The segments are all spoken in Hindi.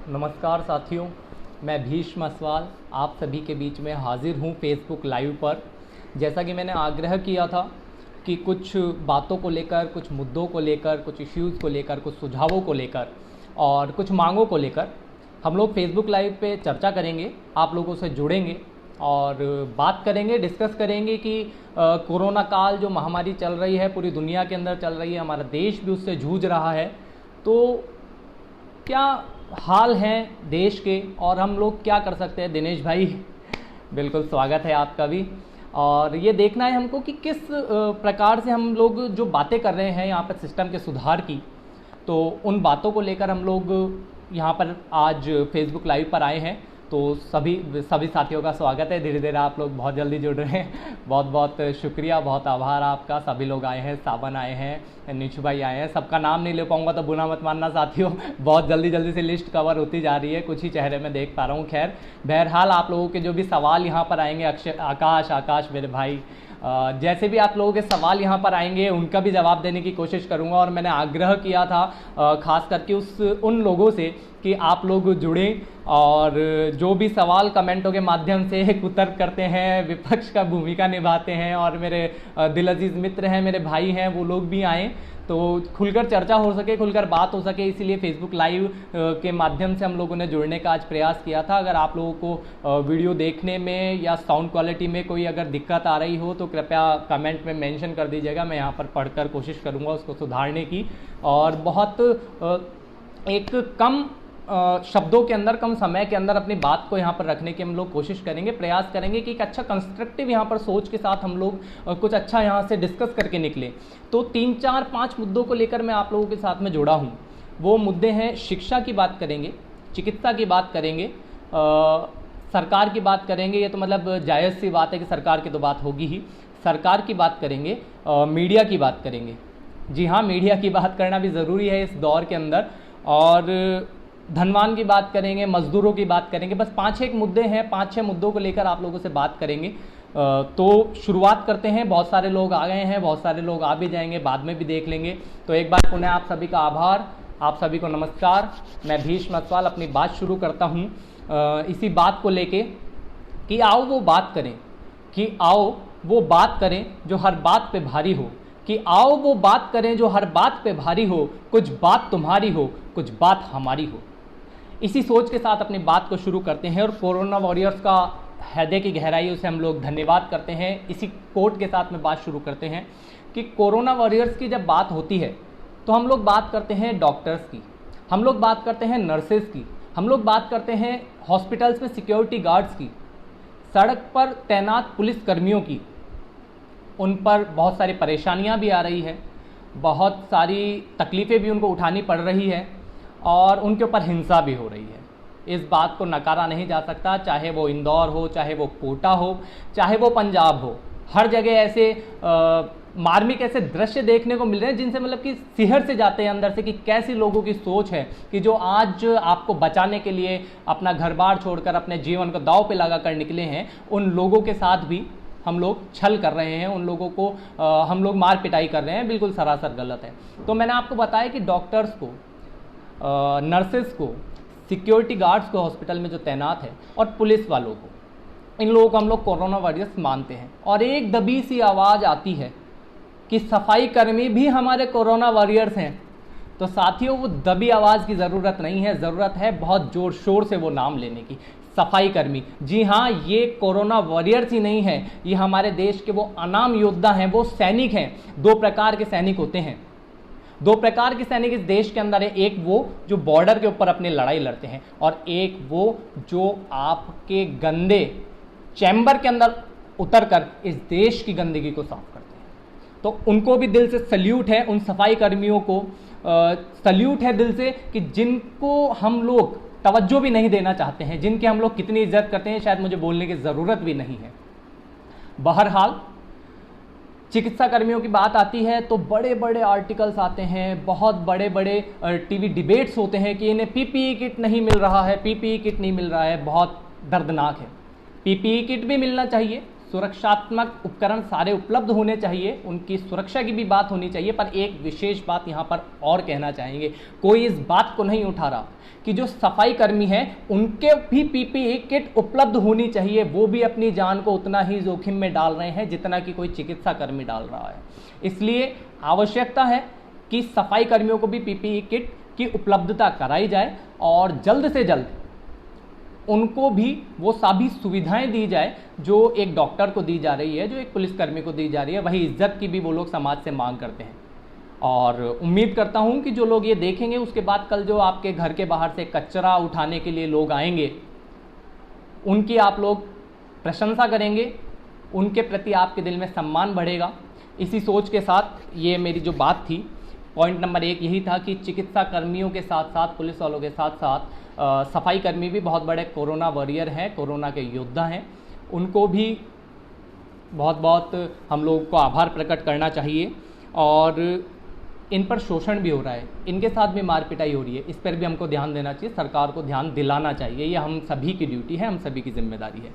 नमस्कार साथियों, मैं भीष्म असवाल आप सभी के बीच में हाजिर हूँ फेसबुक लाइव पर। जैसा कि मैंने आग्रह किया था कि कुछ बातों को लेकर, कुछ मुद्दों को लेकर, कुछ इश्यूज़ को लेकर, कुछ सुझावों को लेकर और कुछ मांगों को लेकर हम लोग फेसबुक लाइव पे चर्चा करेंगे, आप लोगों से जुड़ेंगे और बात करेंगे, डिस्कस करेंगे कि कोरोना काल जो महामारी चल रही है, पूरी दुनिया के अंदर चल रही है, हमारा देश भी उससे जूझ रहा है। तो क्या हाल हैं देश के और हम लोग क्या कर सकते हैं। दिनेश भाई, बिल्कुल स्वागत है आपका भी। और ये देखना है हमको कि किस प्रकार से हम लोग जो बातें कर रहे हैं यहाँ पर सिस्टम के सुधार की, तो उन बातों को लेकर हम लोग यहाँ पर आज फेसबुक लाइव पर आए हैं। तो सभी साथियों का स्वागत है। धीरे धीरे आप लोग बहुत जल्दी जुड़ रहे हैं, बहुत बहुत शुक्रिया, बहुत आभार आपका। सभी लोग आए हैं, सावन आए हैं, निशु भाई आए हैं। सबका नाम नहीं ले पाऊंगा तो बुरा मत मानना साथियों, बहुत जल्दी से लिस्ट कवर होती जा रही है, कुछ ही चेहरे में देख पा रहा हूँ। खैर बहरहाल आप लोगों के जो भी सवाल यहाँ पर आएंगे, आकाश मेरे भाई, जैसे भी आप लोगों के सवाल यहाँ पर आएंगे उनका भी जवाब देने की कोशिश करूँगा। और मैंने आग्रह किया था खास करके उन लोगों से कि आप लोग जुड़ें और जो भी सवाल कमेंटों के माध्यम से कुतर्क करते हैं, विपक्ष का भूमिका निभाते हैं और मेरे दिल अजीज मित्र हैं, मेरे भाई हैं, वो लोग भी आएँ तो खुलकर चर्चा हो सके, खुलकर बात हो सके। इसीलिए फेसबुक लाइव के माध्यम से हम लोगों ने जुड़ने का आज प्रयास किया था। अगर आप लोगों को वीडियो देखने में या साउंड क्वालिटी में कोई अगर दिक्कत आ रही हो तो कृपया कमेंट में मेंशन कर दीजिएगा, मैं यहाँ पर पढ़कर कोशिश करूँगा उसको सुधारने की। और बहुत एक कम शब्दों के अंदर, कम समय के अंदर अपनी बात को यहाँ पर रखने की हम लोग कोशिश करेंगे, प्रयास करेंगे कि एक अच्छा कंस्ट्रक्टिव यहाँ पर सोच के साथ हम लोग कुछ अच्छा यहाँ से डिस्कस करके निकले। तो 3, 4, 5 मुद्दों को लेकर मैं आप लोगों के साथ में जुड़ा हूँ। वो मुद्दे हैं, शिक्षा की बात करेंगे, चिकित्सा की बात करेंगे, सरकार की बात करेंगे। ये तो मतलब जायज़ सी बात है कि सरकार की तो बात होगी ही। सरकार की बात करेंगे, मीडिया की बात करेंगे। जी हाँ, मीडिया की बात करना भी ज़रूरी है इस दौर के अंदर। और धनवान की बात करेंगे, मजदूरों की बात करेंगे। बस 5-6 मुद्दे हैं, 5-6 मुद्दों को लेकर आप लोगों से बात करेंगे। तो शुरुआत करते हैं। बहुत सारे लोग आ गए हैं, बहुत सारे लोग आ भी जाएंगे, बाद में भी देख लेंगे। तो एक बार पुनः आप सभी का आभार, आप सभी को नमस्कार। मैं भीष्म असवाल अपनी बात शुरू करता हूँ इसी बात को लेके कि आओ वो बात करें, कि आओ वो बात करें जो हर बात पे भारी हो, कि आओ वो बात करें जो हर बात पे भारी हो, कुछ बात तुम्हारी हो, कुछ बात हमारी हो। इसी सोच के साथ अपनी बात को शुरू करते हैं और कोरोना वॉरियर्स का हृदय की गहराई से हम लोग धन्यवाद करते हैं। इसी कोट के साथ में बात शुरू करते हैं कि कोरोना वॉरियर्स की जब बात होती है तो हम लोग बात करते हैं डॉक्टर्स की, हम लोग बात करते हैं नर्सेज की, हम लोग बात करते हैं हॉस्पिटल्स में सिक्योरिटी गार्ड्स की, सड़क पर तैनात पुलिस कर्मियों की। उन पर बहुत सारी परेशानियां भी आ रही है, बहुत सारी तकलीफ़ें भी उनको उठानी पड़ रही है और उनके ऊपर हिंसा भी हो रही है। इस बात को नकारा नहीं जा सकता, चाहे वो इंदौर हो, चाहे वो कोटा हो, चाहे वो पंजाब हो। हर जगह ऐसे मार्मिक ऐसे दृश्य देखने को मिल रहे हैं जिनसे मतलब कि सिहर से जाते हैं अंदर से कि कैसी लोगों की सोच है कि जो आज आपको बचाने के लिए अपना घर बार छोड़कर अपने जीवन को दांव पे लगा कर निकले हैं, उन लोगों के साथ भी हम लोग छल कर रहे हैं, उन लोगों को हम लोग मार पिटाई कर रहे हैं। बिल्कुल सरासर गलत है। तो मैंने आपको बताया कि डॉक्टर्स को, नर्सेस को, सिक्योरिटी गार्ड्स को हॉस्पिटल में जो तैनात है और पुलिस वालों को, इन लोगों को हम लोग कोरोना वॉरियर्स मानते हैं। और एक दबी सी आवाज़ आती है कि सफाई कर्मी भी हमारे कोरोना वॉरियर्स हैं। तो साथियों, वो दबी आवाज़ की ज़रूरत नहीं है, ज़रूरत है बहुत ज़ोर शोर से वो नाम लेने की। सफाई कर्मी, जी हाँ, ये कोरोना वॉरियर्स ही नहीं है, ये हमारे देश के वो अनाम योद्धा हैं, वो सैनिक हैं। 2 प्रकार के सैनिक होते हैं, 2 प्रकार के सैनिक इस देश के अंदर है। एक वो जो बॉर्डर के ऊपर अपनी लड़ाई लड़ते हैं और एक वो जो आपके गंदे चैम्बर के अंदर उतरकर इस देश की गंदगी को साफ करते हैं। तो उनको भी दिल से सल्यूट है, उन सफाई कर्मियों को सल्यूट है दिल से, कि जिनको हम लोग तवज्जो भी नहीं देना चाहते हैं, जिनकी हम लोग कितनी इज्जत करते हैं, शायद मुझे बोलने की ज़रूरत भी नहीं है। बहरहाल चिकित्सा कर्मियों की बात आती है तो बड़े बड़े आर्टिकल्स आते हैं, बहुत बड़े बड़े टीवी डिबेट्स होते हैं कि इन्हें पीपीई किट नहीं मिल रहा है, पीपीई किट नहीं मिल रहा है। बहुत दर्दनाक है। पीपीई किट भी मिलना चाहिए, सुरक्षात्मक उपकरण सारे उपलब्ध होने चाहिए, उनकी सुरक्षा की भी बात होनी चाहिए। पर एक विशेष बात यहाँ पर और कहना चाहेंगे, कोई इस बात को नहीं उठा रहा कि जो सफाई कर्मी हैं उनके भी पीपीई किट उपलब्ध होनी चाहिए। वो भी अपनी जान को उतना ही जोखिम में डाल रहे हैं जितना कि कोई चिकित्सा कर्मी डाल रहा है। इसलिए आवश्यकता है कि सफाई कर्मियों को भी पीपीई किट की उपलब्धता कराई जाए और जल्द से जल्द उनको भी वो सभी सुविधाएं दी जाए जो एक डॉक्टर को दी जा रही है, जो एक पुलिसकर्मी को दी जा रही है। वही इज्जत की भी वो लोग समाज से मांग करते हैं। और उम्मीद करता हूं कि जो लोग ये देखेंगे उसके बाद कल जो आपके घर के बाहर से कचरा उठाने के लिए लोग आएंगे उनकी आप लोग प्रशंसा करेंगे, उनके प्रति आपके दिल में सम्मान बढ़ेगा। इसी सोच के साथ ये मेरी जो बात थी, पॉइंट नंबर 1 यही था कि चिकित्सा कर्मियों के साथ साथ पुलिस वालों के साथ साथ सफाई कर्मी भी बहुत बड़े कोरोना वॉरियर हैं, कोरोना के योद्धा हैं। उनको भी बहुत बहुत हम लोगों को आभार प्रकट करना चाहिए। और इन पर शोषण भी हो रहा है, इनके साथ भी मार पिटाई हो रही है, इस पर भी हमको ध्यान देना चाहिए, सरकार को ध्यान दिलाना चाहिए। ये हम सभी की ड्यूटी है, हम सभी की जिम्मेदारी है।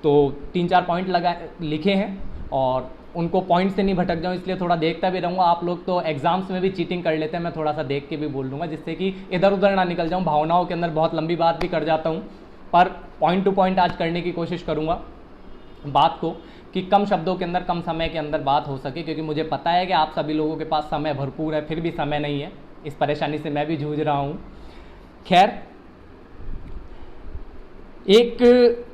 तो 3-4 पॉइंट लिखे हैं और उनको पॉइंट से नहीं भटक जाऊँ इसलिए थोड़ा देखता भी रहूँगा। आप लोग तो एग्जाम्स में भी चीटिंग कर लेते हैं, मैं थोड़ा सा देख के भी बोल लूँगा जिससे कि इधर उधर ना निकल जाऊँ। भावनाओं के अंदर बहुत लंबी बात भी कर जाता हूँ, पर पॉइंट टू पॉइंट आज करने की कोशिश करूँगा बात को, कि कम शब्दों के अंदर कम समय के अंदर बात हो सके। क्योंकि मुझे पता है कि आप सभी लोगों के पास समय भरपूर है, फिर भी समय नहीं है। इस परेशानी से मैं भी जूझ रहा हूँ। खैर, एक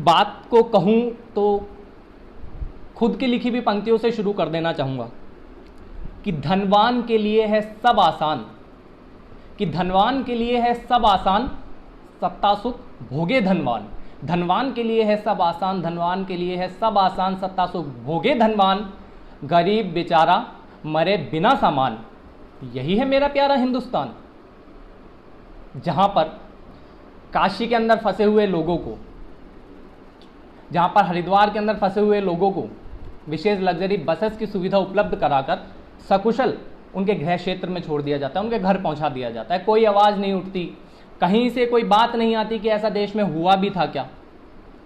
बात को कहूँ तो खुद की लिखी हुई पंक्तियों से शुरू कर देना चाहूँगा कि धनवान के लिए है सब आसान, कि धनवान के लिए है सब आसान, सत्ता सुख भोगे धनवान। धनवान के लिए है सब आसान, धनवान के लिए है सब आसान, सत्ता सुख भोगे धनवान। गरीब बेचारा मरे बिना सामान। यही है मेरा प्यारा हिंदुस्तान, जहां पर काशी के अंदर फंसे हुए लोगों को, जहां पर हरिद्वार के अंदर फंसे हुए लोगों को विशेष लग्जरी बसेस की सुविधा उपलब्ध कराकर सकुशल उनके गृह क्षेत्र में छोड़ दिया जाता है, उनके घर पहुंचा दिया जाता है। कोई आवाज़ नहीं उठती, कहीं से कोई बात नहीं आती कि ऐसा देश में हुआ भी था क्या।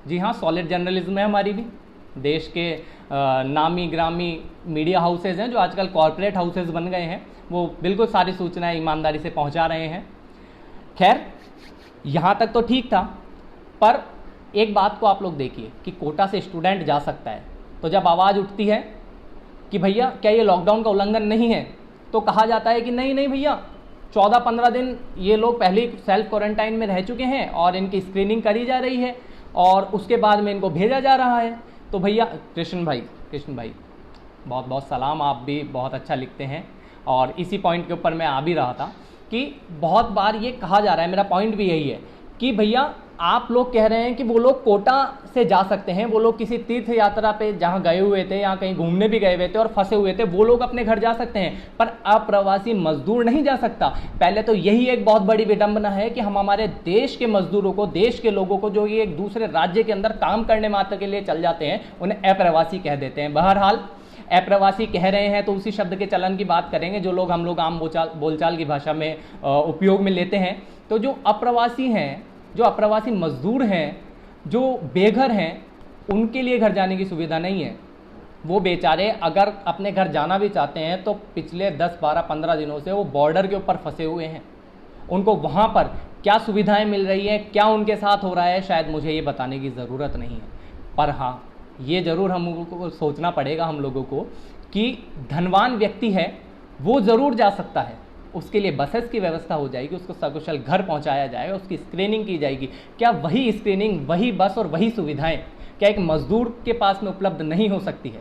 जी हाँ, सॉलिड जर्नलिज्म है हमारी भी। देश के नामी ग्रामी मीडिया हाउसेज हैं जो आजकल कॉरपोरेट हाउसेज बन गए हैं, वो बिल्कुल सारी सूचनाएं ईमानदारी से पहुंचा रहे हैं। खैर, यहाँ तक तो ठीक था, पर एक बात को आप लोग देखिए कि कोटा से स्टूडेंट जा सकता है, तो जब आवाज़ उठती है कि भैया क्या ये लॉकडाउन का उल्लंघन नहीं है, तो कहा जाता है कि नहीं नहीं भैया, 14-15 दिन ये लोग पहले ही सेल्फ क्वारंटाइन में रह चुके हैं और इनकी स्क्रीनिंग करी जा रही है और उसके बाद में इनको भेजा जा रहा है। तो भैया कृष्ण भाई बहुत बहुत सलाम, आप भी बहुत अच्छा लिखते हैं। और इसी पॉइंट के ऊपर मैं आ भी रहा था कि बहुत बार ये कहा जा रहा है, मेरा पॉइंट भी यही है कि भैया आप लोग कह रहे हैं कि वो लोग कोटा से जा सकते हैं, वो लोग किसी तीर्थ यात्रा पे जहाँ गए हुए थे या कहीं घूमने भी गए हुए थे और फंसे हुए थे, वो लोग अपने घर जा सकते हैं, पर अप्रवासी मजदूर नहीं जा सकता। पहले तो यही एक बहुत बड़ी विडंबना है कि हम हमारे देश के मजदूरों को, देश के लोगों को जो ये एक दूसरे राज्य के अंदर काम करने मात्र के लिए चल जाते हैं, उन्हें अप्रवासी कह देते हैं। बहरहाल अप्रवासी कह रहे हैं तो उसी शब्द के चलन की बात करेंगे जो लोग हम लोग आम बोलचाल की भाषा में उपयोग में लेते हैं। तो जो अप्रवासी हैं, जो अप्रवासी मजदूर हैं, जो बेघर हैं, उनके लिए घर जाने की सुविधा नहीं है। वो बेचारे अगर अपने घर जाना भी चाहते हैं तो पिछले 10, 12, 15 दिनों से वो बॉर्डर के ऊपर फंसे हुए हैं। उनको वहाँ पर क्या सुविधाएं मिल रही हैं, क्या उनके साथ हो रहा है, शायद मुझे ये बताने की ज़रूरत नहीं है। पर हाँ, ये ज़रूर हम लोगों को सोचना पड़ेगा, हम लोगों को, कि धनवान व्यक्ति है वो ज़रूर जा सकता है, उसके लिए बसेस की व्यवस्था हो जाएगी, उसको सकुशल घर पहुंचाया जाएगा, उसकी स्क्रीनिंग की जाएगी। क्या वही स्क्रीनिंग, वही बस और वही सुविधाएं क्या एक मजदूर के पास में उपलब्ध नहीं हो सकती है?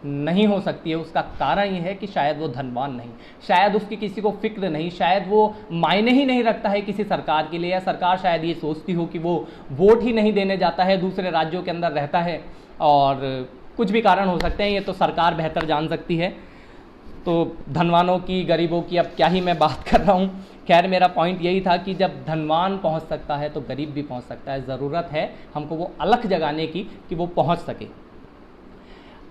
नहीं हो सकती है। उसका कारण ये है कि शायद वो धनवान नहीं, शायद उसकी किसी को फिक्र नहीं, शायद वो मायने ही नहीं रखता है किसी सरकार के लिए, या सरकार शायद ये सोचती हो कि वो वोट ही नहीं देने जाता है, दूसरे राज्यों के अंदर रहता है, और कुछ भी कारण हो सकते हैं, ये तो सरकार बेहतर जान सकती है। तो धनवानों की, गरीबों की अब क्या ही मैं बात कर रहा हूँ। खैर, मेरा पॉइंट यही था कि जब धनवान पहुँच सकता है तो गरीब भी पहुँच सकता है। ज़रूरत है हमको वो अलख जगाने की कि वो पहुँच सके।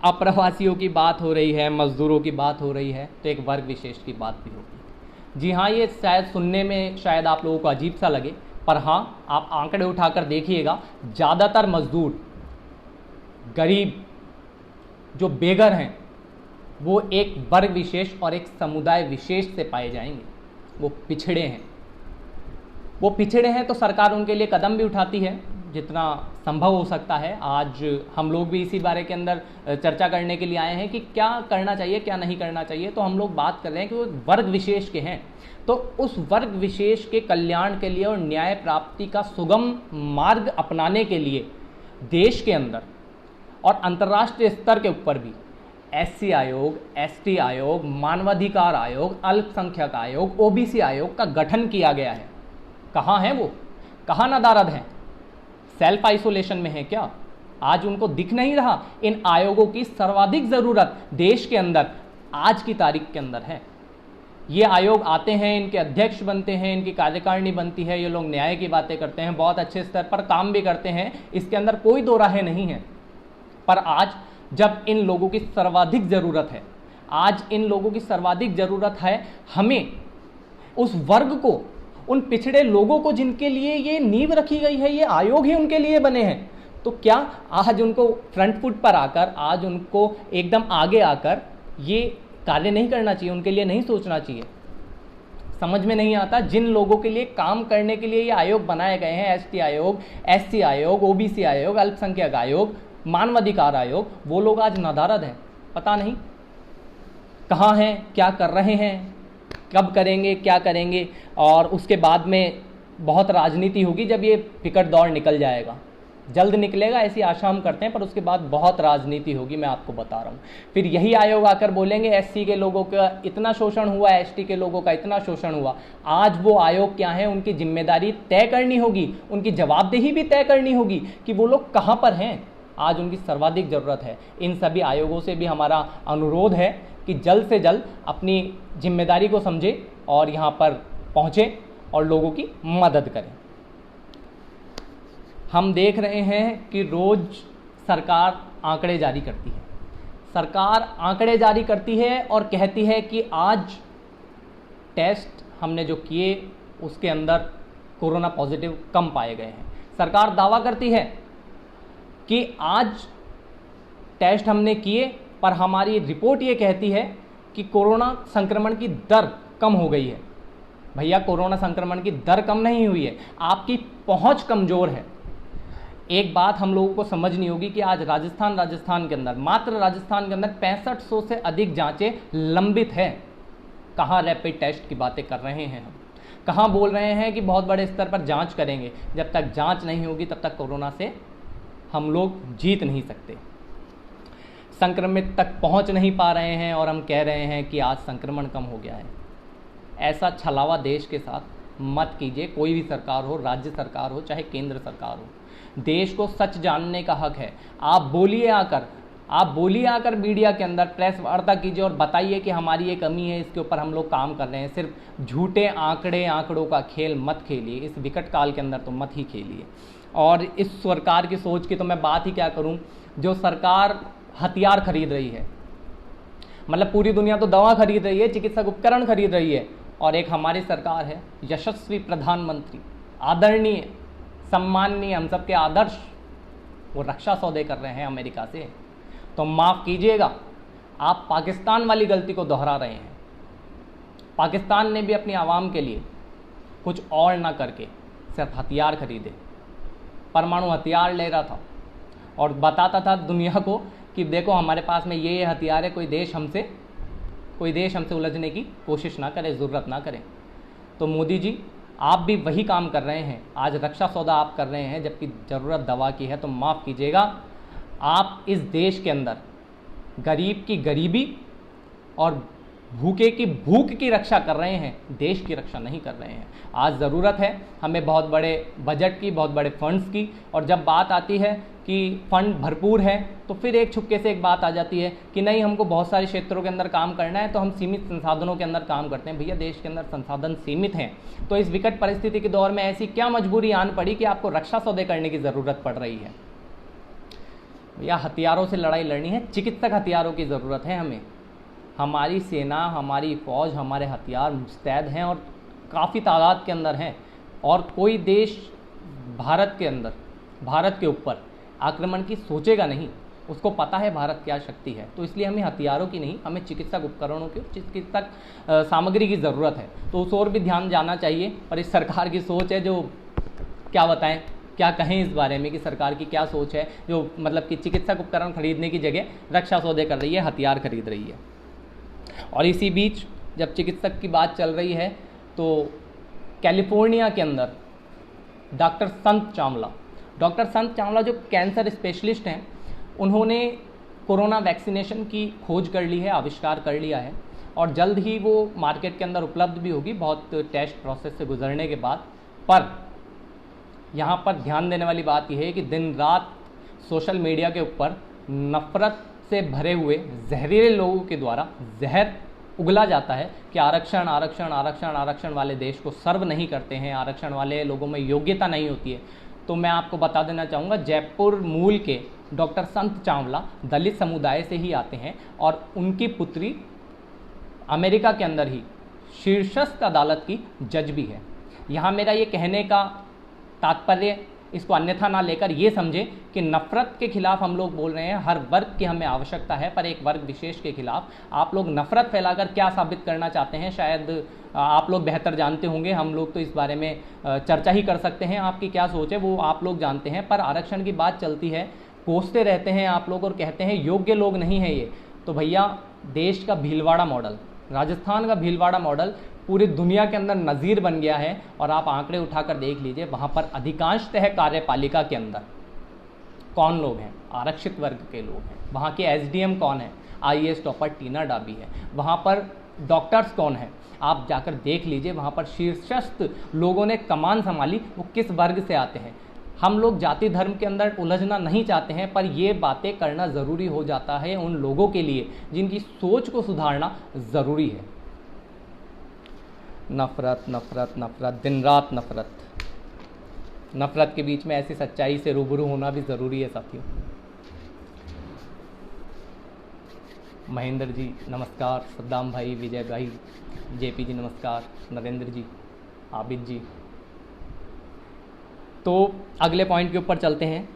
अप्रवासियों की बात हो रही है, मजदूरों की बात हो रही है, तो एक वर्ग विशेष की बात भी होगी। जी हाँ, ये शायद सुनने में शायद आप लोगों को अजीब सा लगे, पर हाँ, आप आंकड़े उठाकर देखिएगा, ज़्यादातर मजदूर गरीब, जो बेघर हैं, वो एक वर्ग विशेष और एक समुदाय विशेष से पाए जाएंगे। वो पिछड़े हैं, वो पिछड़े हैं, तो सरकार उनके लिए कदम भी उठाती है जितना संभव हो सकता है। आज हम लोग भी इसी बारे के अंदर चर्चा करने के लिए आए हैं कि क्या करना चाहिए, क्या नहीं करना चाहिए। तो हम लोग बात कर रहे हैं कि वो वर्ग विशेष के हैं, तो उस वर्ग विशेष के कल्याण के लिए और न्याय प्राप्ति का सुगम मार्ग अपनाने के लिए देश के अंदर और अंतर्राष्ट्रीय स्तर के ऊपर भी SC आयोग, ST आयोग, मानवाधिकार आयोग, अल्पसंख्यक आयोग, OBC आयोग का गठन किया गया है। कहाँ हैं वो? कहाँ नदारद हैं? सेल्फ आइसोलेशन में है क्या? आज उनको दिख नहीं रहा? इन आयोगों की सर्वाधिक ज़रूरत देश के अंदर आज की तारीख के अंदर है। ये आयोग आते हैं, इनके अध्यक्ष बनते हैं, इनकी कार्यकारिणी बनती है, ये लोग न्याय की बातें करते हैं, बहुत अच्छे स्तर पर काम भी करते हैं, इसके अंदर कोई दो राहें नहीं है। पर आज जब इन लोगों की सर्वाधिक ज़रूरत है, आज इन लोगों की सर्वाधिक ज़रूरत है, हमें उस वर्ग को, उन पिछड़े लोगों को जिनके लिए ये नींव रखी गई है, ये आयोग ही उनके लिए बने हैं, तो क्या आज उनको फ्रंट फुट पर आकर, आज उनको एकदम आगे आकर ये कार्य नहीं करना चाहिए? उनके लिए नहीं सोचना चाहिए? समझ में नहीं आता जिन लोगों के लिए काम करने के लिए ये आयोग बनाए गए हैं, ST आयोग, SC आयोग, OBC आयोग, अल्पसंख्यक आयोग, मानवाधिकार आयोग, वो लोग आज नदारद हैं। पता नहीं कहाँ हैं, क्या कर रहे हैं, कब करेंगे, क्या करेंगे। और उसके बाद में बहुत राजनीति होगी जब ये विकट दौर निकल जाएगा। जल्द निकलेगा ऐसी आशा हम करते हैं, पर उसके बाद बहुत राजनीति होगी, मैं आपको बता रहा हूँ। फिर यही आयोग आकर बोलेंगे SC के लोगों का इतना शोषण हुआ, ST के लोगों का इतना शोषण हुआ। आज वो आयोग क्या है, उनकी जिम्मेदारी तय करनी होगी, उनकी जवाबदेही भी तय करनी होगी कि वो लोग कहाँ पर हैं। आज उनकी सर्वाधिक ज़रूरत है। इन सभी आयोगों से भी हमारा अनुरोध है कि जल्द से जल्द अपनी जिम्मेदारी को समझें और यहाँ पर पहुँचें और लोगों की मदद करें। हम देख रहे हैं कि रोज़ सरकार आंकड़े जारी करती है, सरकार आंकड़े जारी करती है और कहती है कि आज टेस्ट हमने जो किए उसके अंदर कोरोना पॉजिटिव कम पाए गए हैं। सरकार दावा करती है कि आज टेस्ट हमने किए पर हमारी रिपोर्ट ये कहती है कि कोरोना संक्रमण की दर कम हो गई है। भैया, कोरोना संक्रमण की दर कम नहीं हुई है, आपकी पहुंच कमज़ोर है। एक बात हम लोगों को समझनी होगी कि आज राजस्थान के अंदर, मात्र राजस्थान के अंदर 6500 से अधिक जांचें लंबित है। कहाँ रैपिड टेस्ट की बातें कर रहे हैं हम? कहाँ बोल रहे हैं कि बहुत बड़े स्तर पर जांच करेंगे? जब तक जांच नहीं होगी तब तक कोरोना से हम लोग जीत नहीं सकते। संक्रमित तक पहुंच नहीं पा रहे हैं और हम कह रहे हैं कि आज संक्रमण कम हो गया है। ऐसा छलावा देश के साथ मत कीजिए। कोई भी सरकार हो, राज्य सरकार हो चाहे केंद्र सरकार हो, देश को सच जानने का हक है। आप बोलिए आकर मीडिया के अंदर प्रेस वार्ता कीजिए और बताइए कि हमारी ये कमी है, इसके ऊपर हम लोग काम कर रहे हैं। सिर्फ झूठे आंकड़ों का खेल मत खेलिए, इस विकट काल के अंदर तो मत ही खेलिए। और इस सरकार की सोच की तो मैं बात ही क्या करूं, जो सरकार हथियार खरीद रही है, मतलब पूरी दुनिया तो दवा खरीद रही है, चिकित्सक उपकरण खरीद रही है, और एक हमारी सरकार है, यशस्वी प्रधानमंत्री, आदरणीय, सम्माननीय, हम सबके आदर्श, वो रक्षा सौदे कर रहे हैं अमेरिका से। तो माफ़ कीजिएगा, आप पाकिस्तान वाली गलती को दोहरा रहे हैं। पाकिस्तान ने भी अपनी आवाम के लिए कुछ और ना करके सिर्फ हथियार खरीदे, परमाणु हथियार ले रहा था और बताता था दुनिया को कि देखो हमारे पास में ये हथियार है, कोई देश हमसे उलझने की कोशिश ना करे, ज़रूरत ना करे। तो मोदी जी, आप भी वही काम कर रहे हैं। आज रक्षा सौदा आप कर रहे हैं जबकि ज़रूरत दवा की है। तो माफ़ कीजिएगा, आप इस देश के अंदर गरीब की गरीबी और भूखे की भूख की रक्षा कर रहे हैं, देश की रक्षा नहीं कर रहे हैं। आज ज़रूरत है हमें बहुत बड़े बजट की, बहुत बड़े फंड्स की, और जब बात आती है कि फंड भरपूर है तो फिर एक छुपके से एक बात आ जाती है कि नहीं, हमको बहुत सारे क्षेत्रों के अंदर काम करना है तो हम सीमित संसाधनों के अंदर काम करते हैं। भैया, देश के अंदर संसाधन सीमित हैं, तो इस विकट परिस्थिति के दौर में ऐसी क्या मजबूरी आन पड़ी कि आपको रक्षा सौदे करने की ज़रूरत पड़ रही है? भैया, हथियारों से लड़ाई लड़नी है, चिकित्सक हथियारों की ज़रूरत है हमें। हमारी सेना, हमारी फ़ौज, हमारे हथियार मुस्तैद हैं और काफ़ी तादाद के अंदर हैं, और कोई देश भारत के ऊपर आक्रमण की सोचेगा नहीं। उसको पता है भारत क्या शक्ति है। तो इसलिए हमें हथियारों की नहीं, हमें चिकित्सक उपकरणों की, चिकित्सक सामग्री की ज़रूरत है। तो उस ओर भी ध्यान जाना चाहिए। और इस सरकार की सोच है जो, क्या बताएं, क्या कहें इस बारे में कि सरकार की क्या सोच है, जो मतलब कि चिकित्सक उपकरण खरीदने की जगह रक्षा सौदे कर रही है, हथियार खरीद रही है। और इसी बीच जब चिकित्सक की बात चल रही है तो कैलिफोर्निया के अंदर डॉक्टर संत चावला जो कैंसर स्पेशलिस्ट हैं, उन्होंने कोरोना वैक्सीनेशन की खोज कर ली है, आविष्कार कर लिया है और जल्द ही वो मार्केट के अंदर उपलब्ध भी होगी, बहुत टेस्ट प्रोसेस से गुजरने के बाद। पर यहाँ पर ध्यान देने वाली बात यह है कि दिन रात सोशल मीडिया के ऊपर नफरत से भरे हुए जहरीले लोगों के द्वारा जहर उगला जाता है कि आरक्षण आरक्षण आरक्षण आरक्षण वाले देश को सर्व नहीं करते हैं, आरक्षण वाले लोगों में योग्यता नहीं होती है। तो मैं आपको बता देना चाहूँगा, जयपुर मूल के डॉक्टर संत चावला दलित समुदाय से ही आते हैं और उनकी पुत्री अमेरिका के अंदर ही शीर्षस्थ अदालत की जज भी है। यहाँ मेरा ये कहने का तात्पर्य, इसको अन्यथा ना लेकर ये समझें कि नफ़रत के खिलाफ हम लोग बोल रहे हैं, हर वर्ग की हमें आवश्यकता है, पर एक वर्ग विशेष के खिलाफ आप लोग नफ़रत फैलाकर क्या साबित करना चाहते हैं, शायद आप लोग बेहतर जानते होंगे। हम लोग तो इस बारे में चर्चा ही कर सकते हैं, आपकी क्या सोच है वो आप लोग जानते हैं। पर आरक्षण की बात चलती है, कोसते रहते हैं आप लोग और कहते हैं योग्य लोग नहीं हैं ये। तो भैया, देश का भीलवाड़ा मॉडल, राजस्थान का भीलवाड़ा मॉडल पूरी दुनिया के अंदर नज़ीर बन गया है। और आप आंकड़े उठाकर देख लीजिए, वहाँ पर अधिकांशतः कार्यपालिका के अंदर कौन लोग हैं? आरक्षित वर्ग के लोग हैं। वहाँ के एसडीएम कौन है? आईएएस टॉपर टीना डाबी है। वहाँ पर डॉक्टर्स कौन है? आप जाकर देख लीजिए, वहाँ पर शीर्षस्थ लोगों ने कमान संभाली, वो किस वर्ग से आते हैं। हम लोग जाति धर्म के अंदर उलझना नहीं चाहते हैं, पर ये बातें करना ज़रूरी हो जाता है उन लोगों के लिए जिनकी सोच को सुधारना ज़रूरी है। नफ़रत नफ़रत नफ़रत, दिन रात नफ़रत, नफ़रत के बीच में ऐसी सच्चाई से रूबरू होना भी ज़रूरी है साथियों। महेंद्र जी नमस्कार, सद्दाम भाई, विजय भाई, जेपी जी नमस्कार, नरेंद्र जी, आबिद जी। तो अगले पॉइंट के ऊपर चलते हैं।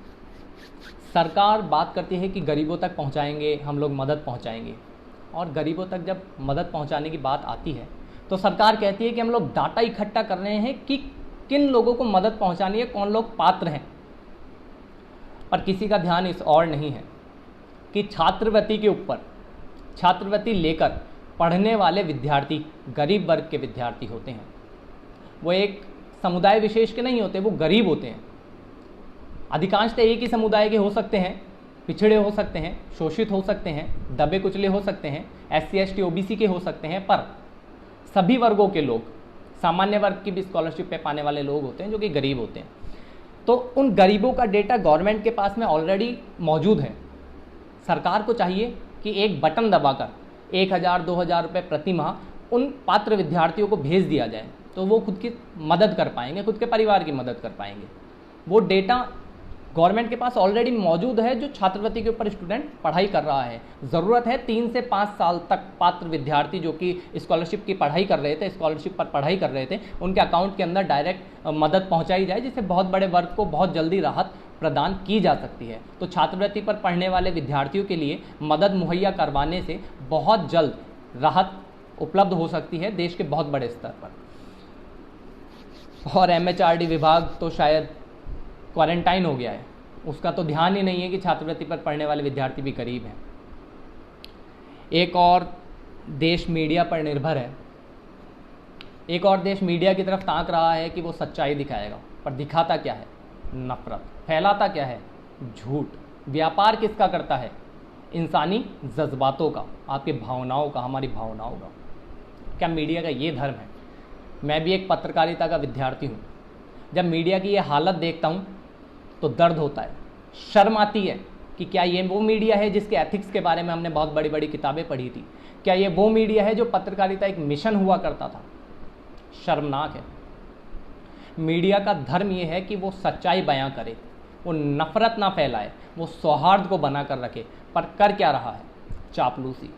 सरकार बात करती है कि गरीबों तक पहुंचाएंगे हम लोग, मदद पहुंचाएंगे। और गरीबों तक जब मदद पहुंचाने की बात आती है तो सरकार कहती है कि हम लोग डाटा इकट्ठा कर रहे हैं कि किन लोगों को मदद पहुंचानी है, कौन लोग पात्र हैं। पर किसी का ध्यान इस और नहीं है कि छात्रवृत्ति के ऊपर, छात्रवृत्ति लेकर पढ़ने वाले विद्यार्थी गरीब वर्ग के विद्यार्थी होते हैं। वो एक समुदाय विशेष के नहीं होते, वो गरीब होते हैं। अधिकांशतः एक ही समुदाय के हो सकते हैं, पिछड़े हो सकते हैं, शोषित हो सकते हैं, दबे कुचले हो सकते हैं, SC ST OBC के हो सकते हैं, पर सभी वर्गों के लोग, सामान्य वर्ग की भी स्कॉलरशिप पे पाने वाले लोग होते हैं जो कि गरीब होते हैं। तो उन गरीबों का डेटा गवर्नमेंट के पास में ऑलरेडी मौजूद है। सरकार को चाहिए कि एक बटन दबाकर 1000 2000 रुपये प्रति माह उन पात्र विद्यार्थियों को भेज दिया जाए, तो वो खुद की मदद कर पाएंगे, खुद के परिवार की मदद कर पाएंगे। वो डेटा गवर्नमेंट के पास ऑलरेडी मौजूद है जो छात्रवृत्ति के ऊपर स्टूडेंट पढ़ाई कर रहा है। ज़रूरत है 3 से 5 साल तक पात्र विद्यार्थी जो कि स्कॉलरशिप की पढ़ाई कर रहे थे, स्कॉलरशिप पर पढ़ाई कर रहे थे, उनके अकाउंट के अंदर डायरेक्ट मदद पहुंचाई जाए, जिससे बहुत बड़े वर्ग को बहुत जल्दी राहत प्रदान की जा सकती है। तो छात्रवृत्ति पर पढ़ने वाले विद्यार्थियों के लिए मदद मुहैया करवाने से बहुत जल्द राहत उपलब्ध हो सकती है देश के बहुत बड़े स्तर पर। और MHRD विभाग तो शायद क्वारंटाइन हो गया है, उसका तो ध्यान ही नहीं है कि छात्रवृत्ति पर पढ़ने वाले विद्यार्थी भी गरीब हैं। एक और देश मीडिया पर निर्भर है, एक और देश मीडिया की तरफ ताक रहा है कि वो सच्चाई दिखाएगा, पर दिखाता क्या है? नफरत। फैलाता क्या है? झूठ। व्यापार किसका करता है? इंसानी जज्बातों का, आपकी भावनाओं का, हमारी भावनाओं का। क्या मीडिया का ये धर्म है? मैं भी एक पत्रकारिता का विद्यार्थी हूँ। जब मीडिया की ये हालत देखता हूँ तो दर्द होता है, शर्म आती है कि क्या ये वो मीडिया है जिसके एथिक्स के बारे में हमने बहुत बड़ी बड़ी किताबें पढ़ी थी? क्या ये वो मीडिया है जो पत्रकारिता एक मिशन हुआ करता था? शर्मनाक है। मीडिया का धर्म ये है कि वो सच्चाई बयां करे, वो नफरत ना फैलाए, वो सौहार्द को बना कर रखे। पर कर क्या रहा है? चापलूसी।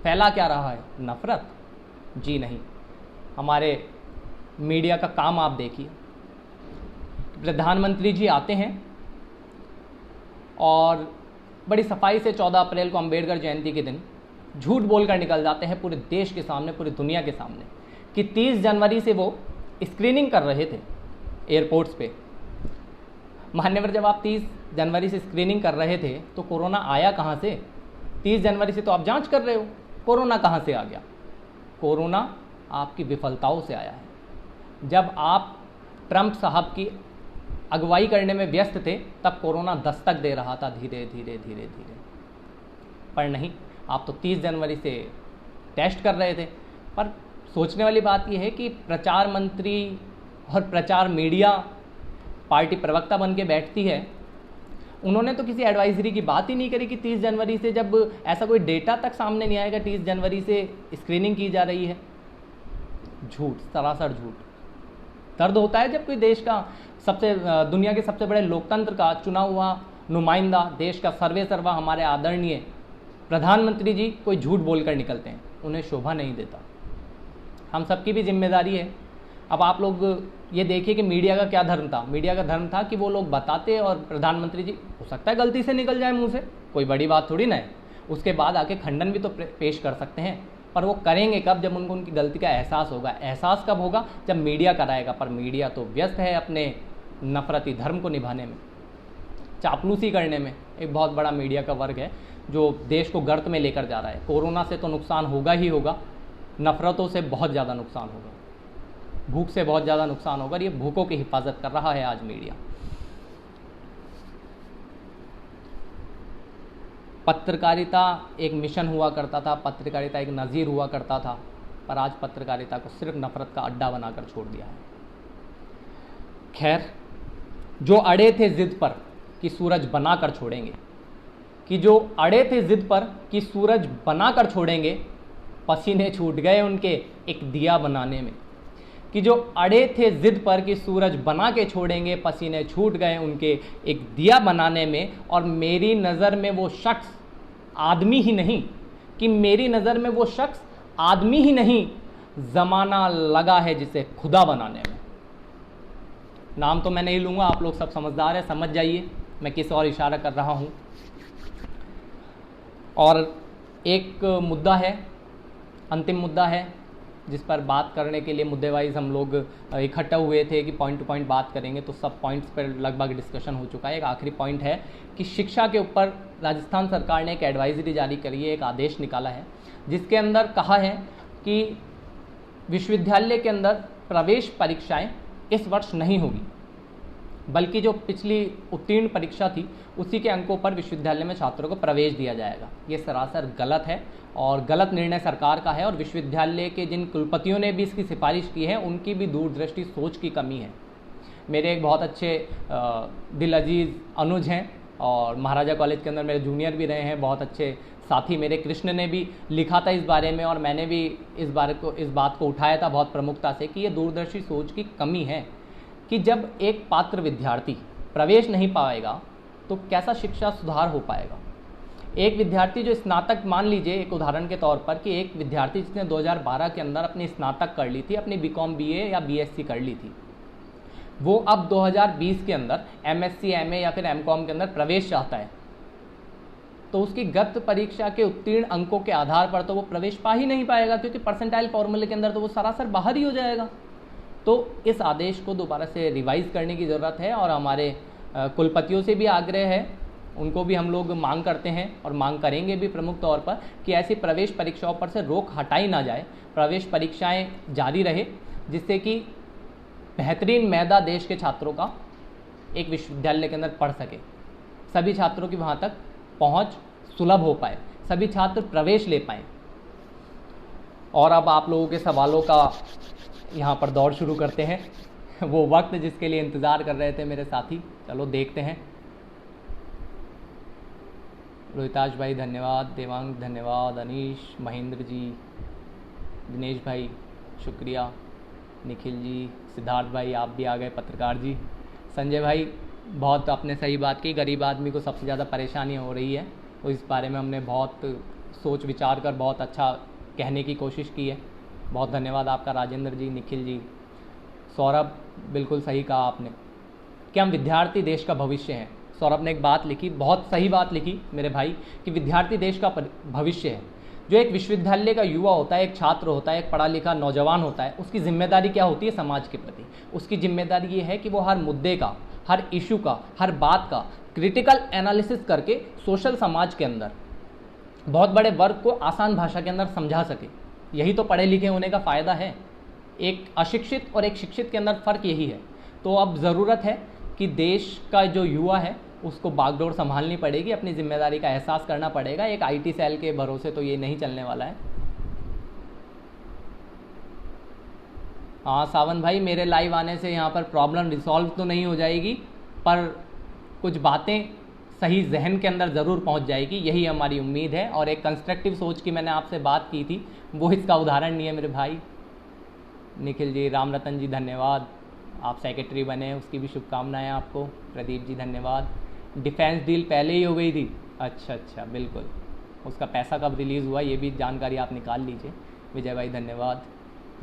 फैला क्या रहा है? नफरत। जी नहीं। हमारे मीडिया का काम आप देखिए, प्रधानमंत्री जी आते हैं और बड़ी सफाई से 14 अप्रैल को अंबेडकर जयंती के दिन झूठ बोलकर निकल जाते हैं पूरे देश के सामने, पूरी दुनिया के सामने, कि 30 जनवरी से वो स्क्रीनिंग कर रहे थे एयरपोर्ट्स पे। मान्यवर, जब आप 30 जनवरी से स्क्रीनिंग कर रहे थे तो कोरोना आया कहाँ से? 30 जनवरी से तो आप जांच कर रहे हो, कोरोना कहाँ से आ गया? कोरोना आपकी विफलताओं से आया है। जब आप ट्रंप साहब की अगुवाई करने में व्यस्त थे तब कोरोना दस्तक दे रहा था धीरे धीरे धीरे धीरे, पर नहीं, आप तो 30 जनवरी से टेस्ट कर रहे थे। पर सोचने वाली बात यह है कि प्रचार मंत्री और प्रचार मीडिया पार्टी प्रवक्ता बन के बैठती है, उन्होंने तो किसी एडवाइजरी की बात ही नहीं करी कि 30 जनवरी से, जब ऐसा कोई डेटा तक सामने नहीं आएगा 30 जनवरी से स्क्रीनिंग की जा रही है। झूठ, सरासर झूठ। दर्द होता है जब कोई देश का दुनिया के सबसे बड़े लोकतंत्र का चुना हुआ नुमाइंदा, देश का सर्वे सर्वा हमारे आदरणीय प्रधानमंत्री जी कोई झूठ बोलकर निकलते हैं, उन्हें शोभा नहीं देता। हम सबकी भी जिम्मेदारी है। अब आप लोग ये देखिए कि मीडिया का क्या धर्म था। मीडिया का धर्म था कि वो लोग बताते और प्रधानमंत्री जी, हो सकता है गलती से निकल जाए मुंह से, कोई बड़ी बात थोड़ी ना है, उसके बाद आके खंडन भी तो पेश कर सकते हैं, पर वो करेंगे कब? जब उनको उनकी गलती का एहसास होगा। एहसास कब होगा? जब मीडिया कराएगा। पर मीडिया तो व्यस्त है अपने नफरती धर्म को निभाने में, चापलूसी करने में। एक बहुत बड़ा मीडिया का वर्ग है जो देश को गर्त में लेकर जा रहा है। कोरोना से तो नुकसान होगा ही होगा, नफरतों से बहुत ज़्यादा नुकसान होगा, भूख से बहुत ज़्यादा नुकसान होगा। ये भूखों की हिफाजत कर रहा है आज मीडिया। पत्रकारिता एक मिशन हुआ करता था, पत्रकारिता एक नज़ीर हुआ करता था, पर आज पत्रकारिता को सिर्फ नफरत का अड्डा बनाकर छोड़ दिया है। खैर, जो अड़े थे जिद पर कि सूरज बनाकर छोड़ेंगे, कि जो अड़े थे जिद पर कि सूरज बनाकर छोड़ेंगे, पसीने छूट गए उनके एक दिया बनाने में। कि जो अड़े थे जिद पर कि सूरज बना के छोड़ेंगे, पसीने छूट गए उनके एक दिया बनाने में। और मेरी नज़र में वो शख्स आदमी ही नहीं, कि मेरी नज़र में वो शख्स आदमी ही नहीं, ज़माना लगा है जिसे खुदा बनाने में। नाम तो मैं नहीं लूँगा, आप लोग सब समझदार हैं, समझ जाइए मैं किस और इशारा कर रहा हूँ। और एक मुद्दा है, अंतिम मुद्दा है, जिस पर बात करने के लिए मुद्दे वाइज हम लोग इकट्ठा हुए थे कि पॉइंट टू पॉइंट बात करेंगे, तो सब पॉइंट्स पर लगभग डिस्कशन हो चुका है। एक आखिरी पॉइंट है कि शिक्षा के ऊपर राजस्थान सरकार ने एक एडवाइजरी जारी करी है, एक आदेश निकाला है, जिसके अंदर कहा है कि विश्वविद्यालय के अंदर प्रवेश परीक्षाएं इस वर्ष नहीं होगी, बल्कि जो पिछली उत्तीर्ण परीक्षा थी उसी के अंकों पर विश्वविद्यालय में छात्रों को प्रवेश दिया जाएगा। ये सरासर गलत है और गलत निर्णय सरकार का है। और विश्वविद्यालय के जिन कुलपतियों ने भी इसकी सिफारिश की है, उनकी भी दूरदृष्टि सोच की कमी है। मेरे एक बहुत अच्छे दिल अजीज़ अनुज हैं और महाराजा कॉलेज के अंदर मेरे जूनियर भी रहे हैं, बहुत अच्छे साथी मेरे कृष्ण ने भी लिखा था इस बारे में, और मैंने भी इस बात को उठाया था बहुत प्रमुखता से कि ये दूरदर्शी सोच की कमी है कि जब एक पात्र विद्यार्थी प्रवेश नहीं पाएगा तो कैसा शिक्षा सुधार हो पाएगा। एक विद्यार्थी जो स्नातक, मान लीजिए एक उदाहरण के तौर पर कि एक विद्यार्थी जिसने 2012 के अंदर अपनी स्नातक कर ली थी, अपनी बीकॉम बीए या बीएससी कर ली थी, वो अब 2020 के अंदर एमएससी एमए या फिर एमकॉम के अंदर प्रवेश चाहता है, तो उसकी गत परीक्षा के उत्तीर्ण अंकों के आधार पर तो वो प्रवेश पा ही नहीं पाएगा, क्योंकि परसेंटाइल फॉर्मूले के अंदर तो वो सरासर बाहर ही हो जाएगा। तो इस आदेश को दोबारा से रिवाइज करने की ज़रूरत है और हमारे कुलपतियों से भी आग्रह है, उनको भी हम लोग मांग करते हैं और मांग करेंगे भी प्रमुख तौर पर कि ऐसी प्रवेश परीक्षाओं पर से रोक हटाई ना जाए, प्रवेश परीक्षाएं जारी रहे, जिससे कि बेहतरीन मैदा देश के छात्रों का एक विश्वविद्यालय के अंदर पढ़ सके, सभी छात्रों की वहाँ तक पहुँच सुलभ हो पाए, सभी छात्र प्रवेश ले पाएँ। और अब आप लोगों के सवालों का यहाँ पर दौर शुरू करते हैं, वो वक्त जिसके लिए इंतज़ार कर रहे थे मेरे साथी। चलो देखते हैं। रोहिताश भाई धन्यवाद, देवांग धन्यवाद, अनीश, महेंद्र जी, दिनेश भाई शुक्रिया, निखिल जी, सिद्धार्थ भाई आप भी आ गए, पत्रकार जी, संजय भाई बहुत आपने सही बात की, गरीब आदमी को सबसे ज़्यादा परेशानी हो रही है, तो इस बारे में हमने बहुत सोच विचार कर बहुत अच्छा कहने की कोशिश की है। बहुत धन्यवाद आपका राजेंद्र जी, निखिल जी, सौरभ बिल्कुल सही कहा आपने कि हम विद्यार्थी देश का भविष्य हैं। सौरभ ने एक बात लिखी, बहुत सही बात लिखी मेरे भाई, कि विद्यार्थी देश का भविष्य है। जो एक विश्वविद्यालय का युवा होता है, एक छात्र होता है, एक पढ़ा लिखा नौजवान होता है, उसकी जिम्मेदारी क्या होती है समाज के प्रति? उसकी जिम्मेदारी ये है कि वो हर मुद्दे का, हर इशू का, हर बात का क्रिटिकल एनालिसिस करके सोशल समाज के अंदर बहुत बड़े वर्ग को आसान भाषा के अंदर समझा सके। यही तो पढ़े लिखे होने का फ़ायदा है। एक अशिक्षित और एक शिक्षित के अंदर फ़र्क यही है। तो अब ज़रूरत है कि देश का जो युवा है उसको बागडोर संभालनी पड़ेगी, अपनी जिम्मेदारी का एहसास करना पड़ेगा। एक आईटी सेल के भरोसे तो ये नहीं चलने वाला है। हाँ सावन भाई, मेरे लाइव आने से यहाँ पर प्रॉब्लम रिसॉल्व तो नहीं हो जाएगी, पर कुछ बातें सही जहन के अंदर ज़रूर पहुँच जाएगी, यही हमारी उम्मीद है। और एक कंस्ट्रक्टिव सोच की मैंने आपसे बात की थी, वो इसका उदाहरण नहीं है मेरे भाई। निखिल जी, राम रतन जी धन्यवाद, आप सेक्रेटरी बने, उसकी भी शुभकामनाएं आपको। प्रदीप जी धन्यवाद। डिफेंस डील पहले ही हो गई थी? अच्छा, बिल्कुल। उसका पैसा कब रिलीज़ हुआ ये भी जानकारी आप निकाल लीजिए। विजय भाई धन्यवाद।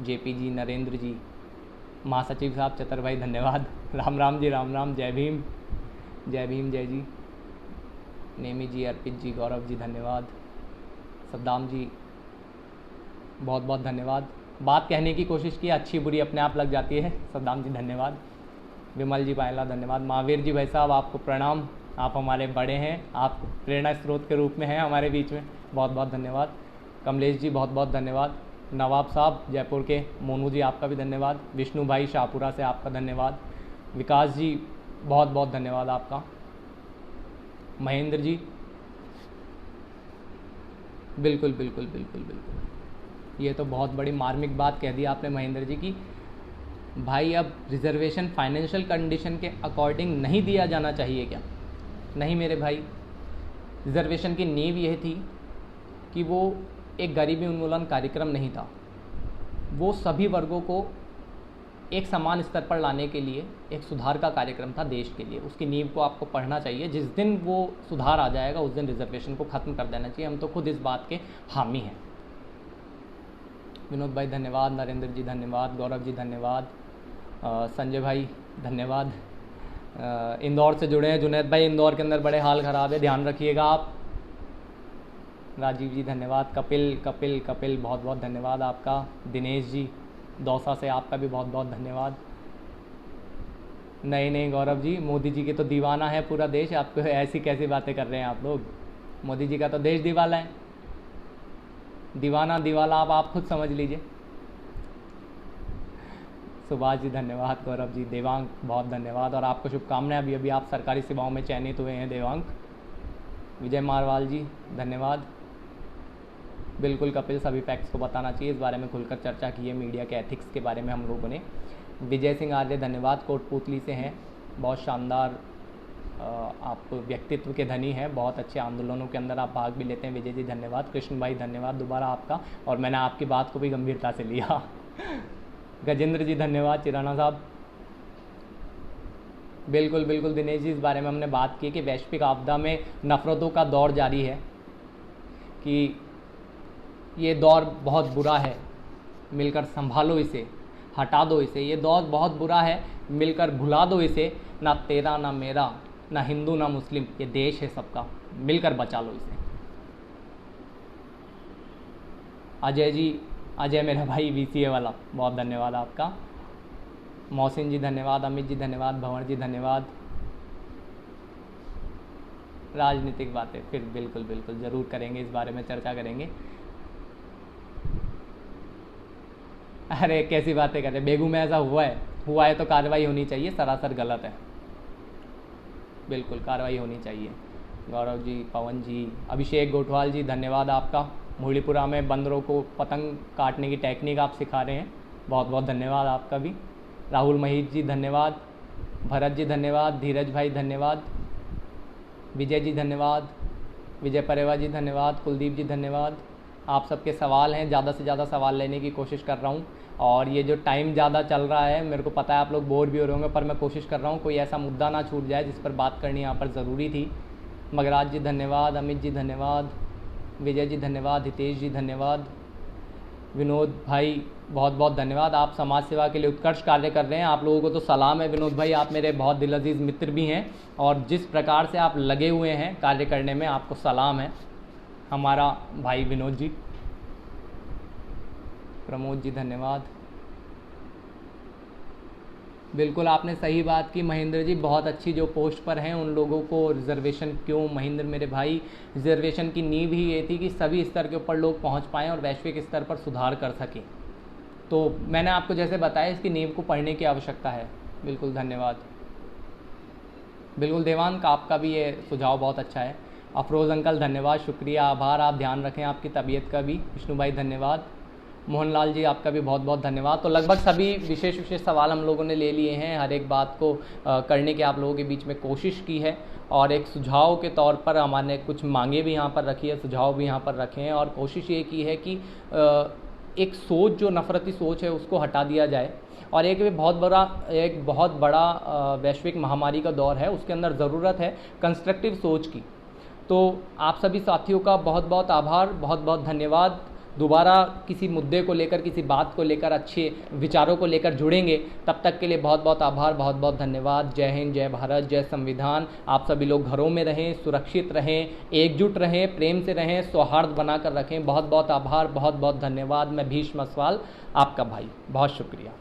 जेपी जी, नरेंद्र जी, महासचिव साहब चतर भाई धन्यवाद। राम जी, राम, जय भीम, जय जी। नेमी जी, अर्पित जी, गौरव जी धन्यवाद। सद्दाम जी बहुत बहुत धन्यवाद। बात कहने की कोशिश की, अच्छी बुरी अपने आप लग जाती है। सद्दाम जी धन्यवाद। विमल जी पायला धन्यवाद। महावीर जी भाई साहब आपको प्रणाम, आप हमारे बड़े हैं, आप प्रेरणा स्रोत के रूप में हैं हमारे बीच में, बहुत बहुत धन्यवाद। कमलेश जी बहुत बहुत धन्यवाद। नवाब साहब जयपुर के, मोनू जी आपका भी धन्यवाद। विष्णु भाई शाहपुरा से आपका धन्यवाद। विकास जी बहुत बहुत धन्यवाद आपका। महेंद्र जी बिल्कुल, ये तो बहुत बड़ी मार्मिक बात कह दी आपने महेंद्र जी की। भाई अब रिजर्वेशन फाइनेंशियल कंडीशन के अकॉर्डिंग नहीं दिया जाना चाहिए क्या? नहीं मेरे भाई, रिजर्वेशन की नींव यह थी कि वो एक गरीबी उन्मूलन कार्यक्रम नहीं था, वो सभी वर्गों को एक समान स्तर पर लाने के लिए एक सुधार का कार्यक्रम था देश के लिए। उसकी नींव को आपको पढ़ना चाहिए। जिस दिन वो सुधार आ जाएगा उस दिन रिजर्वेशन को ख़त्म कर देना चाहिए। हम तो खुद इस बात के हामी हैं। विनोद भाई धन्यवाद। नरेंद्र जी धन्यवाद। गौरव जी धन्यवाद। संजय भाई धन्यवाद। इंदौर से जुड़े हैं जुनैद भाई, इंदौर के अंदर बड़े हाल ख़राब है, ध्यान रखिएगा आप। राजीव जी धन्यवाद। कपिल बहुत बहुत धन्यवाद आपका। दिनेश जी दौसा से आपका भी बहुत बहुत धन्यवाद। नहीं गौरव जी, मोदी जी के तो दीवाना है पूरा देश, आपको ऐसी कैसी बातें कर रहे हैं आप लोग? मोदी जी का तो देश दीवाना है, दीवाना दीवाला आप खुद समझ लीजिए। सुभाष जी धन्यवाद। गौरव जी, देवांग बहुत धन्यवाद और आपको शुभकामनाएं। अभी आप सरकारी सेवाओं में चयनित हुए हैं देवांग। विजय मारवाल जी धन्यवाद। बिल्कुल कपिल, सभी फैक्ट्स को बताना चाहिए, इस बारे में खुलकर चर्चा की है मीडिया के एथिक्स के बारे में हम लोगों ने। विजय सिंह आर्य धन्यवाद, कोटपुतली से हैं, बहुत शानदार आप व्यक्तित्व के धनी हैं, बहुत अच्छे आंदोलनों के अंदर आप भाग भी लेते हैं। विजय जी धन्यवाद। कृष्ण भाई धन्यवाद दोबारा आपका, और मैंने आपकी बात को भी गंभीरता से लिया। गजेंद्र जी धन्यवाद। चिराना साहब बिल्कुल दिनेश जी, इस बारे में हमने बात की कि वैश्विक आपदा में नफ़रतों का दौर जारी है, कि ये दौर बहुत बुरा है, मिलकर संभालो इसे, हटा दो इसे, ये दौर बहुत बुरा है, मिलकर भुला दो इसे, ना तेरा ना मेरा, ना हिंदू ना मुस्लिम, ये देश है सबका, मिलकर बचा लो इसे। अजय जी, अजय मेरा भाई VCA वाला, बहुत धन्यवाद आपका। मोहसिन जी धन्यवाद। अमित जी धन्यवाद। भंवर जी धन्यवाद। राजनीतिक बातें फिर बिल्कुल ज़रूर करेंगे, इस बारे में चर्चा करेंगे। अरे कैसी बातें कर रहे, बेगू में ऐसा हुआ है तो कार्रवाई होनी चाहिए, सरासर गलत है, बिल्कुल कार्रवाई होनी चाहिए। गौरव जी, पवन जी, अभिषेक गोठवाल जी धन्यवाद आपका। मुरलीपुरा में बंदरों को पतंग काटने की टेक्निक आप सिखा रहे हैं, बहुत बहुत धन्यवाद आपका भी। राहुल महीत जी धन्यवाद। भरत जी धन्यवाद। धीरज भाई धन्यवाद। विजय जी धन्यवाद। विजय परेवा जी धन्यवाद। कुलदीप जी धन्यवाद। आप सबके सवाल हैं, ज़्यादा से ज़्यादा सवाल लेने की कोशिश कर रहा हूँ, और ये जो टाइम ज़्यादा चल रहा है मेरे को पता है आप लोग बोर भी हो रहे होंगे, पर मैं कोशिश कर रहा हूँ कोई ऐसा मुद्दा ना छूट जाए जिस पर बात करनी यहाँ पर ज़रूरी थी। मगराज जी धन्यवाद। अमित जी धन्यवाद। विजय जी धन्यवाद। हितेश जी धन्यवाद। विनोद भाई बहुत बहुत धन्यवाद। आप समाज सेवा के लिए उत्कर्ष कार्य कर रहे हैं। आप लोगों को तो सलाम है विनोद भाई, आप मेरे बहुत दिल अजीज़ मित्र भी हैं और जिस प्रकार से आप लगे हुए हैं कार्य करने में, आपको सलाम है हमारा भाई विनोद जी। प्रमोद जी धन्यवाद। बिल्कुल आपने सही बात की महेंद्र जी, बहुत अच्छी जो पोस्ट पर हैं उन लोगों को रिजर्वेशन क्यों। महेंद्र मेरे भाई, रिजर्वेशन की नींव ही ये थी कि सभी स्तर के ऊपर लोग पहुंच पाएँ और वैश्विक स्तर पर सुधार कर सकें। तो मैंने आपको जैसे बताया इसकी नींव को पढ़ने की आवश्यकता है। बिल्कुल धन्यवाद। बिल्कुल देवांग आपका भी ये सुझाव बहुत अच्छा है। अफरोज़ अंकल धन्यवाद, शुक्रिया, आभार, आप ध्यान रखें आपकी तबीयत का भी। विष्णु भाई धन्यवाद। मोहनलाल जी आपका भी बहुत बहुत धन्यवाद। तो लगभग सभी विशेष सवाल हम लोगों ने ले लिए हैं, हर एक बात को करने की आप लोगों के बीच में कोशिश की है और एक सुझाव के तौर पर हमारे कुछ मांगे भी यहाँ पर रखी है, सुझाव भी यहाँ पर रखे हैं और कोशिश ये की है कि एक सोच जो नफ़रती सोच है उसको हटा दिया जाए और एक बहुत बड़ा वैश्विक महामारी का दौर है, उसके अंदर ज़रूरत है कंस्ट्रक्टिव सोच की। तो आप सभी साथियों का बहुत बहुत आभार, बहुत बहुत धन्यवाद। दोबारा किसी मुद्दे को लेकर, किसी बात को लेकर, अच्छे विचारों को लेकर जुड़ेंगे, तब तक के लिए बहुत बहुत आभार, बहुत बहुत धन्यवाद। जय हिंद, जय भारत, जय संविधान। आप सभी लोग घरों में रहें, सुरक्षित रहें, एकजुट रहें, प्रेम से रहें, सौहार्द बनाकर रखें। बहुत बहुत आभार, बहुत बहुत धन्यवाद। मैं भीष्म अस्वाल आपका भाई, बहुत शुक्रिया।